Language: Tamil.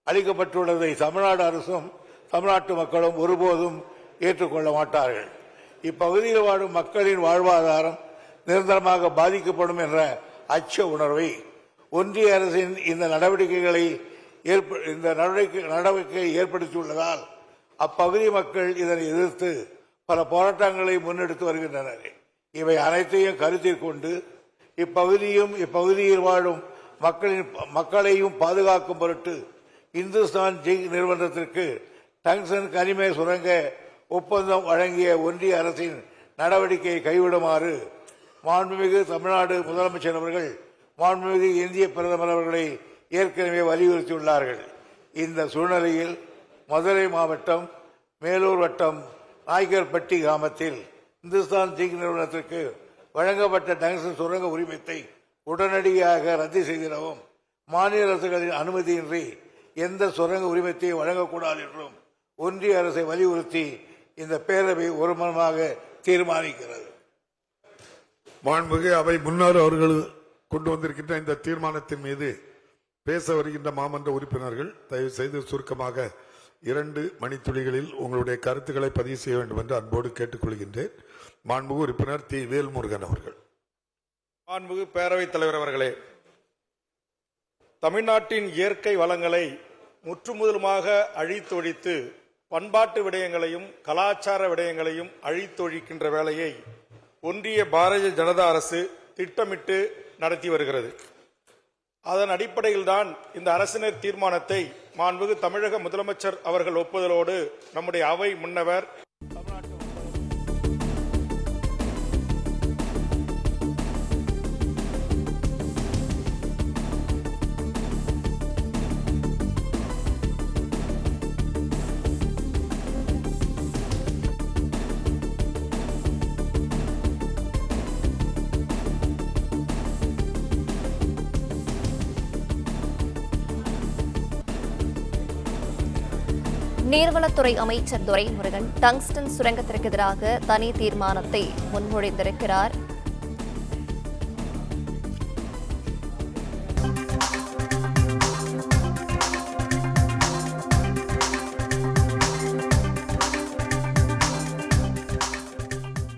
அளிக்கப்பட்டுள்ளதை தமிழ்நாடு அரசும் தமிழ்நாட்டு மக்களும் ஒருபோதும் ஏற்றுக்கொள்ள மாட்டார்கள். இப்பகுதியில் வாழும் மக்களின் வாழ்வாதாரம் நிரந்தரமாக பாதிக்கப்படும் என்ற அச்ச உணர்வை ஒன்றிய அரசின் இந்த நடவடிக்கை ஏற்படுத்தியுள்ளதால் அப்பகுதி மக்கள் இதனை எதிர்த்து பல போராட்டங்களை முன்னெடுத்து வருகின்றனர். இவை அனைத்தையும் கருத்தில் கொண்டு இப்பகுதியில் வாழும் மக்களையும் பாதுகாக்கும் பொருட்டு இந்துஸ்தான் ஜிங்க் நிறுவனத்திற்கு டங்ஸ்டன் கனிம சுரங்க ஒப்பந்தம் வழங்கிய ஒன்றிய அரசின் நடவடிக்கையை கைவிடுமாறு மாண்புமிகு தமிழ்நாடு முதலமைச்சர் அவர்கள் மாண்புமிகு இந்திய பிரதமர் அவர்களை ஏற்கனவே வலியுறுத்தியுள்ளார்கள். இந்த சூழ்நிலையில் மதுரை மாவட்டம் மேலூர் வட்டம் நாய்க்கர்பட்டி கிராமத்தில் இந்துஸ்தான் ஜிங்க் நிறுவனத்திற்கு வழங்கப்பட்ட டங்ஸ்டன் சுரங்க உரிமத்தை உடனடியாக ரத்து செய்திடவும் மாநில அரசுகளின் அனுமதியின்றி எந்த சுரங்க உரிமத்தையும் வழங்கக்கூடாது என்றும் ஒன்றிய அரசை வலியுறுத்தி இந்த பேரவை ஒருமனமாக தீர்மானிக்கிறது. மாண்புமிகு அவை முன்னாள் அவர்கள் கொண்டு வந்திருக்கின்ற இந்த தீர்மானத்தின் மீது பேச வருகின்ற மாமன்ற உறுப்பினர்கள் தயவு செய்து சுருக்கமாக 2 மணித்துளிகளில் உங்களுடைய கருத்துக்களை பதிவு செய்ய வேண்டும் என்று அன்போடு கேட்டுக்கொள்கின்றேன். மாண்புமிகு உறுப்பினர் தி வேல்முருகன் அவர்கள். மாண்புமிகு பேரவைத் தலைவர் அவர்களே, தமிழ்நாட்டின் இயற்கை வளங்களை முற்றுமுதலுமாக அழித்தொழித்து பண்பாட்டு விடயங்களையும் கலாச்சார விடயங்களையும் அழித்தொழிக்கின்ற வேலையை ஒன்றிய பாரதிய ஜனதா அரசு திட்டமிட்டு நடத்தி வருகிறது. அதன் அடிப்படையில்தான் இந்த அரசினர் தீர்மானத்தை மாண்புமிகு தமிழக முதலமைச்சர் அவர்கள் ஒப்புதலோடு நம்முடைய அவை முன்னவர் நீர்வளத்துறை அமைச்சர் துரைமுருகன் டங்ஸ்டன் சுரங்கத்திற்கு எதிராக தனி தீர்மானத்தை முன்மொழிந்திருக்கிறார்.